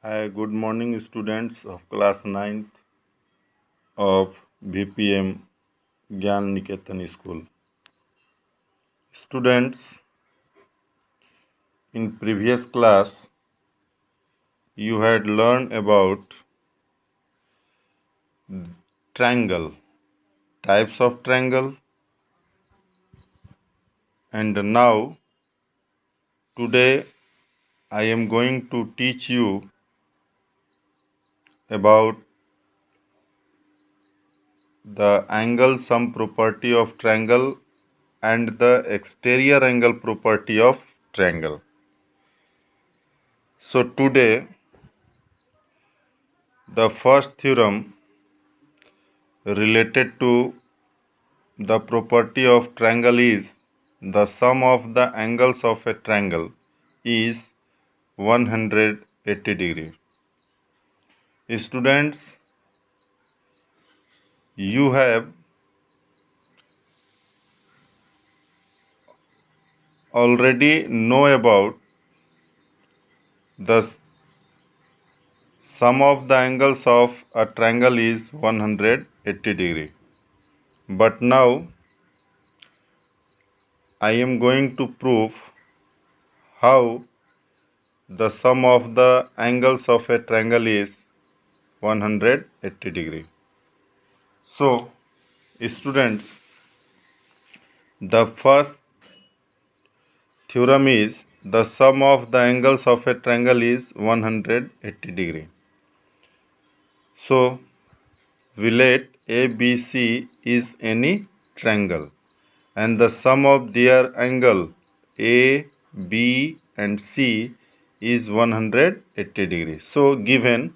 Hi, good morning, students of class 9th of VPM Gyan Niketan School. Students, in previous class, you had learned about triangle, types of triangle, and now, today, I am going to teach you about the angle sum property of triangle and the exterior angle property of triangle. So today, the first theorem related to the property of triangle is the sum of the angles of a triangle is 180 degree. Students, you have already know about the sum of the angles of a triangle is 180 degree. But now I am going to prove how the sum of the angles of a triangle is 180 degree. So, students, the first theorem is the sum of the angles of a triangle is 180 degree. So, we let ABC is any triangle and the sum of their angle A, B and C is 180 degree. So, given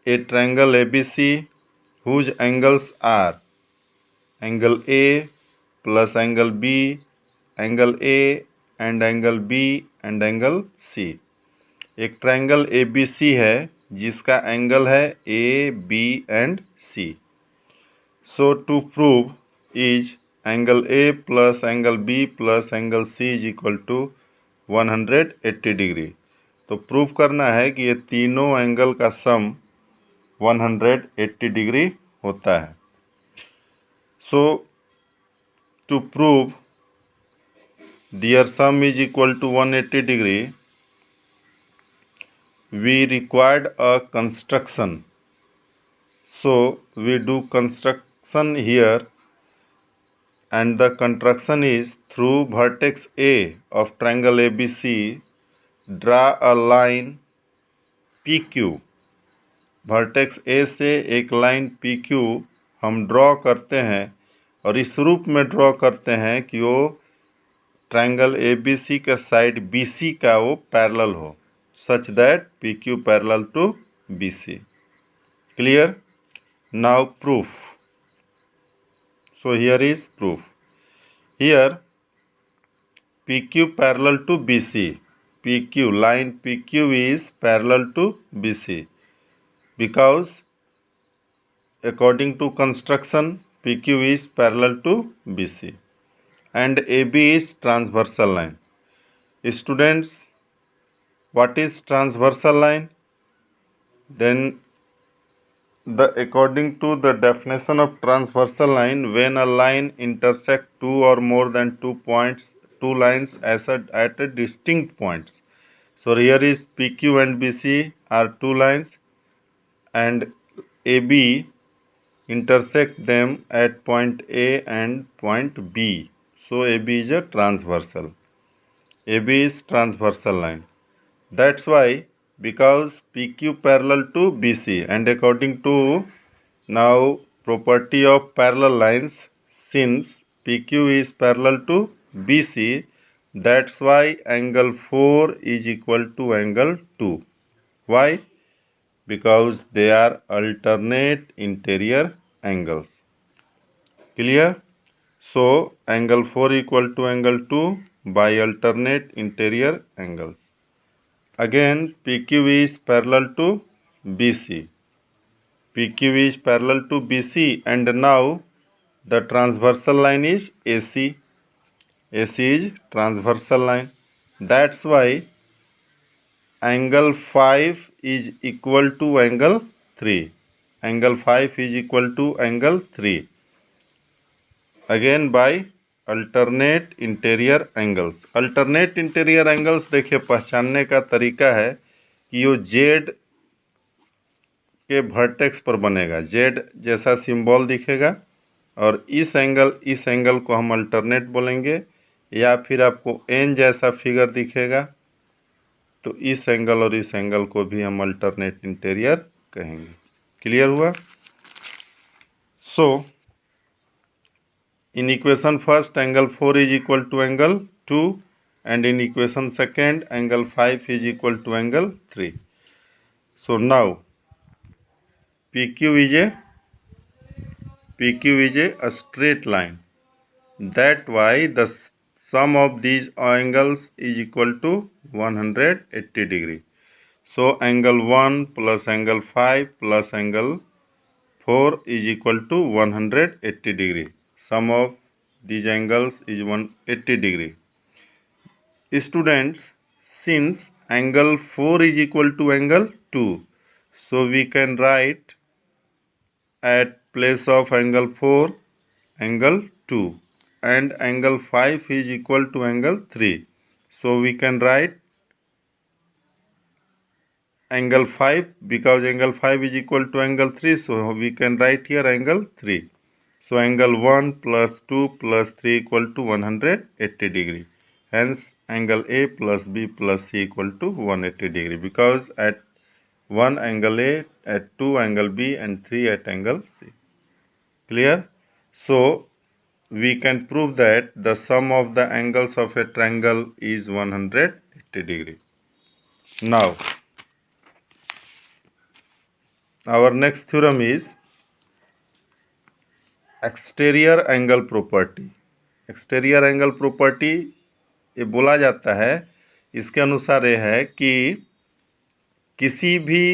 a triangle ABC whose angles are angle A plus angle B, angle A and angle B and angle C. एक triangle A B C है जिसका angle है A B and C. So to prove is angle A plus angle B plus angle C is equal to 180 degree. तो prove करना है कि ये तीनों एंगल का सम 180 डिग्री होता है. So to prove their sum is equal to 180 degree, we required a construction. So we do construction here, and the construction is through vertex A of triangle ABC, draw a line PQ. Vertex ए से एक line PQ हम draw करते हैं और इस रूप में draw करते हैं कि वो ट्रायंगल ABC का साइड BC का वो पैरेलल हो, such that PQ parallel to BC. Clear? Now proof. So here is proof. Here PQ parallel to BC. PQ line PQ is parallel to BC because according to construction PQ is parallel to BC and AB is transversal line. Students, what is transversal line? Then according to the definition of transversal line, when a line intersect two or more than 2 points, two lines at a distinct points. So here is PQ and BC are two lines and AB intersect them at point A and point B. So AB is a transversal. AB is transversal line. That's why, because PQ parallel to BC and according to now property of parallel lines, since PQ is parallel to BC, that's why angle 4 is equal to angle 2. Why? Because they are alternate interior angles. Clear? So angle 4 equal to angle 2 by alternate interior angles. Again PQ is parallel to BC. PQ is parallel to BC and now the transversal line is AC. AC is transversal line. That's why angle 5 is equal to angle 3. Angle 5 is equal to angle 3. Again by alternate interior angles. Alternate interior angles देखिए पहचानने का तरीका है कि वो Z के vertex पर बनेगा, जेड जैसा सिंबल दिखेगा और इस एंगल को हम अल्टरनेट बोलेंगे, या फिर आपको एन जैसा फिगर दिखेगा तो इस एंगल और इस एंगल को भी हम अल्टरनेट इंटीरियर कहेंगे. क्लियर हुआ? सो in equation first angle 4 is equal to angle 2 and in equation second angle 5 is equal to angle 3. So now PQ is a straight line. That why the sum of these angles is equal to 180 degree. So angle 1 plus angle 5 plus angle 4 is equal to 180 degree. Sum of these angles is 180 degree. Students, since angle 4 is equal to angle 2, so we can write at place of angle 4 angle 2 and angle 5 is equal to angle 3. So we can write angle 5 because angle 5 is equal to angle 3, so we can write here angle 3. So angle 1 plus 2 plus 3 equal to 180 degree. Hence angle A plus B plus C equal to 180 degree because at 1 angle A, at 2 angle B and 3 at angle C. Clear? So we can prove that the sum of the angles of a triangle is 180 degree. Now our next theorem is exterior angle property. Exterior angle property ये बोला जाता है, इसके अनुसार ये है कि किसी भी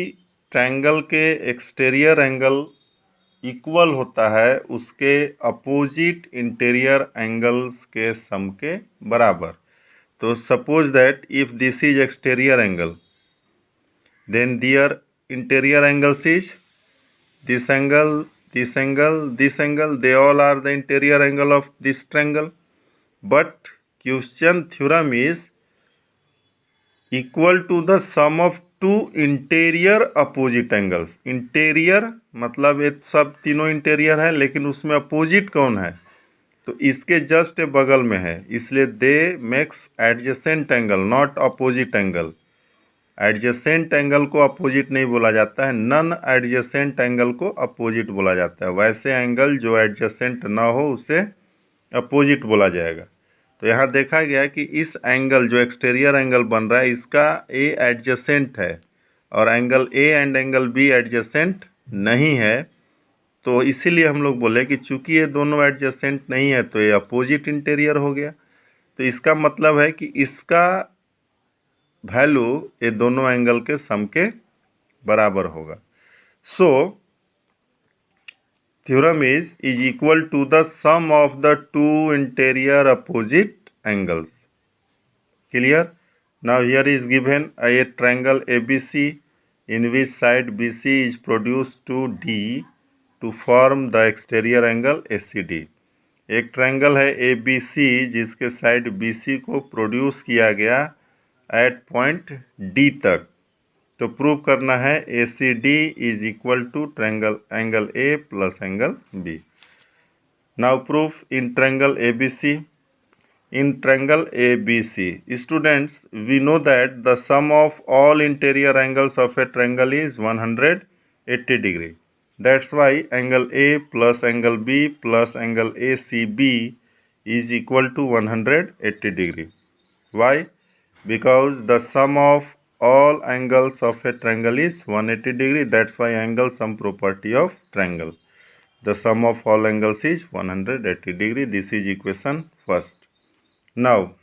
ट्रायंगल के एक्सटीरियर एंगल इक्वल होता है उसके अपोजिट इंटीरियर एंगल्स के सम के बराबर. तो suppose that if this is exterior angle then their interior angles is this angle, this angle, they all are the interior angle of this triangle. But question theorem is equal to the sum of two interior opposite angles. Interior मतलब ये सब तीनों interior है लेकिन उसमें opposite कौन है, तो इसके जस्ट बगल में है, इसलिए दे makes adjacent angle not opposite angle. Adjacent angle को अपोजिट नहीं बोला जाता है, नन एडजेसेंट एंगल को अपोजिट बोला जाता है. वैसे एंगल जो एडजेसेंट ना हो उसे अपोजिट बोला जाएगा. तो यहाँ देखा गया कि इस एंगल जो एक्सटीरियर एंगल बन रहा है इसका ए एडजेसेंट है और angle A and angle B adjacent नहीं है, तो इसीलिए हम लोग बोले कि चूंकि ये दोनों एडजेसेंट नहीं है तो ये अपोजिट इंटीरियर हो गया. तो इसका मतलब है कि इसका वैल्यू ये दोनों एंगल के सम के बराबर होगा. So theorem is equal to the sum of the two interior opposite angles. Clear? Now here is given a triangle ABC in which side BC is produced to D to form the exterior angle ACD. एक triangle है ABC जिसके side BC को produce किया गया eight point D तक. तो prove करना है ACD is equal to triangle angle A plus angle B. Now proof in triangle ABC. In triangle ABC, students, we know that the sum of all interior angles of a triangle is 180 degree. That's why angle A plus angle B plus angle ACB is equal to 180 degree. Why? Because the sum of all angles of a triangle is 180 degree. That's why angle sum property of triangle. The sum of all angles is 180 degree. This is equation first. Now,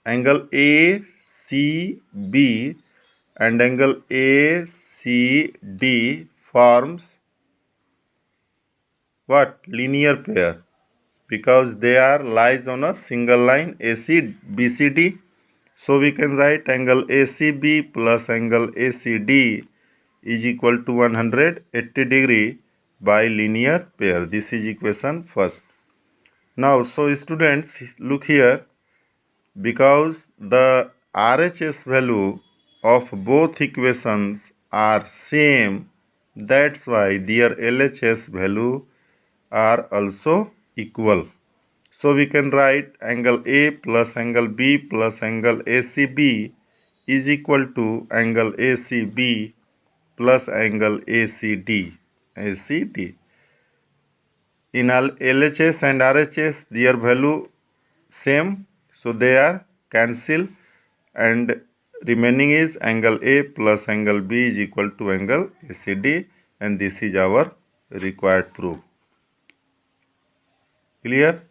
angle ACB and angle ACD forms what? Linear pair, because they are lies on a single line AC BCD. So we can write angle ACB plus angle ACD is equal to 180 degree by linear pair. This is equation first. Now, so students, look here, because the RHS value of both equations are same, that's why their LHS value are also equal. So we can write angle A plus angle B plus angle ACB is equal to angle ACB plus angle ACD. In LHS and RHS, their value same, so they are cancel, and remaining is angle A plus angle B is equal to angle ACD, and this is our required proof. Clear?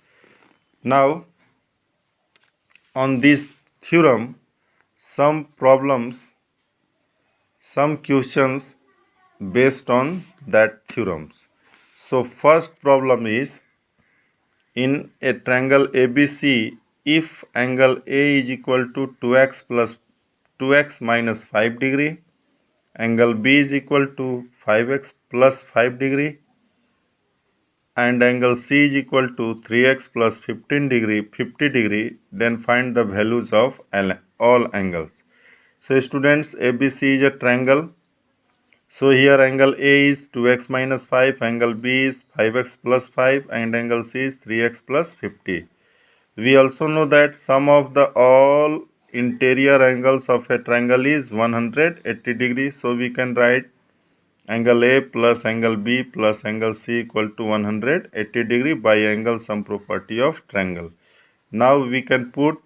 Now, on this theorem, some questions based on that theorems. So first problem is, in a triangle ABC, if angle A is equal to 2x minus 5 degree, angle B is equal to 5x plus 5 degree, and angle C is equal to 3x plus 50 degree, then find the values of all angles. So students, ABC is a triangle. So here angle A is 2x minus 5, angle B is 5x plus 5, and angle C is 3x plus 50. We also know that sum of the all interior angles of a triangle is 180 degree. So we can write angle A plus angle B plus angle C equal to 180 degree by angle sum property of triangle. Now we put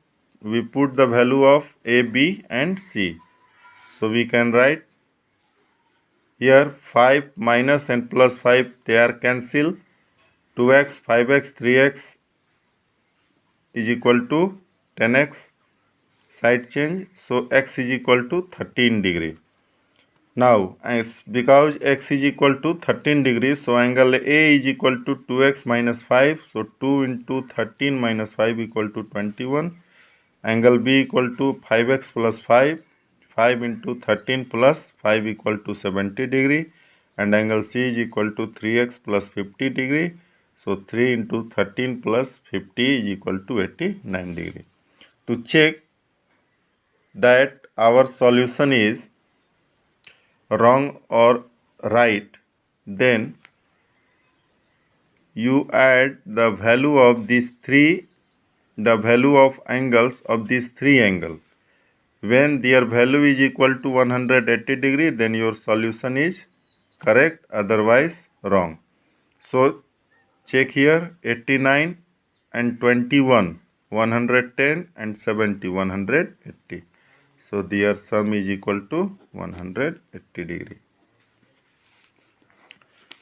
the value of A, B and C. So we can write here 5 minus and plus 5, they are cancel. 2x, 5x, 3x is equal to 10x. Side change, so x is equal to 13 degree. Now, because x is equal to 13 degrees, so angle A is equal to 2x minus 5. So 2 into 13 minus 5 equal to 21. Angle B equal to 5x plus 5. 5 into 13 plus 5 equal to 70 degree. And angle C is equal to 3x plus 50 degree. So 3 into 13 plus 50 is equal to 89 degree. To check that our solution is wrong or right, then you add the value of angles of these three angles. When their value is equal to 180 degree, then your solution is correct, otherwise wrong. So check here, 89 and 21, 110 and 70, 180. So their sum is equal to 180 degree.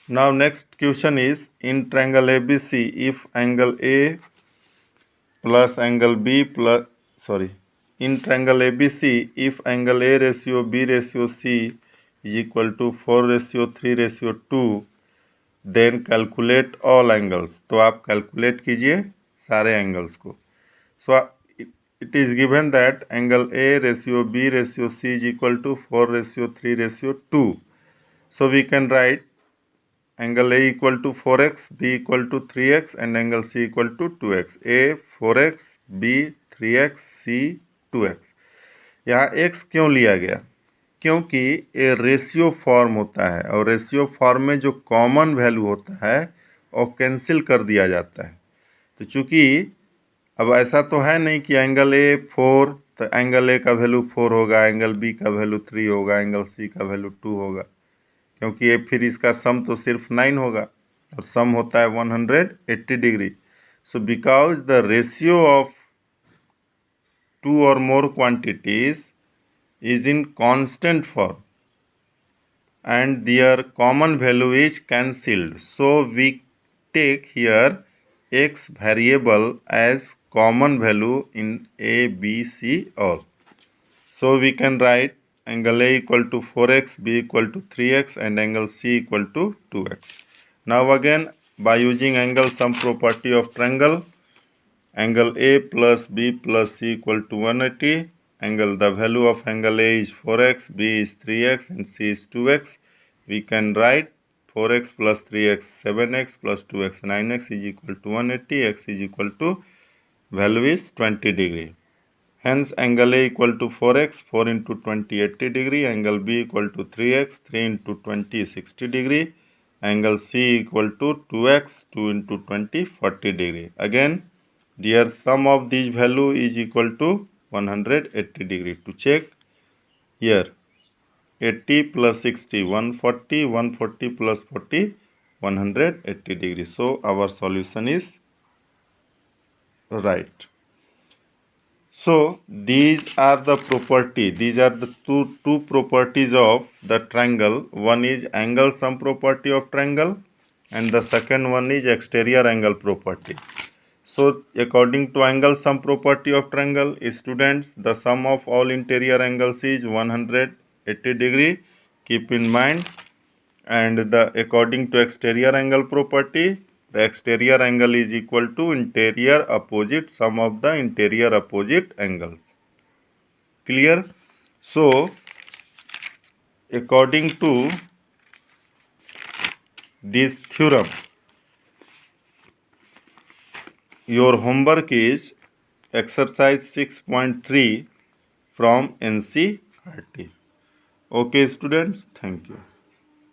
Now next question is, in triangle ABC, if angle A plus angle B plus, in triangle ABC, if angle A ratio B ratio C is equal to 4 ratio 3 ratio 2, then calculate all angles. तो आप calculate कीजिए सारे angles को. So it is given that angle A ratio B ratio C is equal to 4 ratio 3 ratio 2. So we can write angle A equal to 4x, B equal to 3x, and angle C equal to 2x. A 4x, B 3x, C 2x. यहाँ x क्यों लिया गया? क्योंकि ये ratio form होता है, और ratio form में जो कॉमन वैल्यू होता है वो कैंसिल कर दिया जाता है. तो चूँकि अब ऐसा तो है नहीं कि एंगल ए 4, तो एंगल ए का वैल्यू 4 होगा, एंगल बी का वैल्यू 3 होगा, एंगल सी का वैल्यू 2 होगा, क्योंकि ये फिर इसका सम तो सिर्फ 9 होगा, और सम होता है 180 degree. So because the ratio of two और more quantities is in constant form and their common value is cancelled. So we take here x variable as common value in A, B, C all. So we can write angle A equal to 4x, B equal to 3x, and angle C equal to 2x. Now again, by using angle sum property of triangle, angle A plus B plus C equal to 180, angle, the value of angle A is 4x, B is 3x, and C is 2x. We can write 4x plus 3x 7x plus 2x 9x is equal to 180, x is equal to value is 20 degree. Hence angle A equal to 4x, 4 into 20 80 degree, angle B equal to 3x, 3 into 20 60 degree, angle C equal to 2x, 2 into 20 40 degree. Again, their sum of these value is equal to 180 degree. To check here, 80 plus 60 140, 140 plus 40 180 degree. So our solution is right. So these are the two properties of the triangle. One is angle sum property of triangle and the second one is exterior angle property. So according to angle sum property of triangle, students, the sum of all interior angles is 180 degree. Keep in mind. And according to exterior angle property, the exterior angle is equal to interior opposite sum of the interior opposite angles. Clear? So according to this theorem, your homework is exercise 6.3 from NCERT. Okay students, thank you.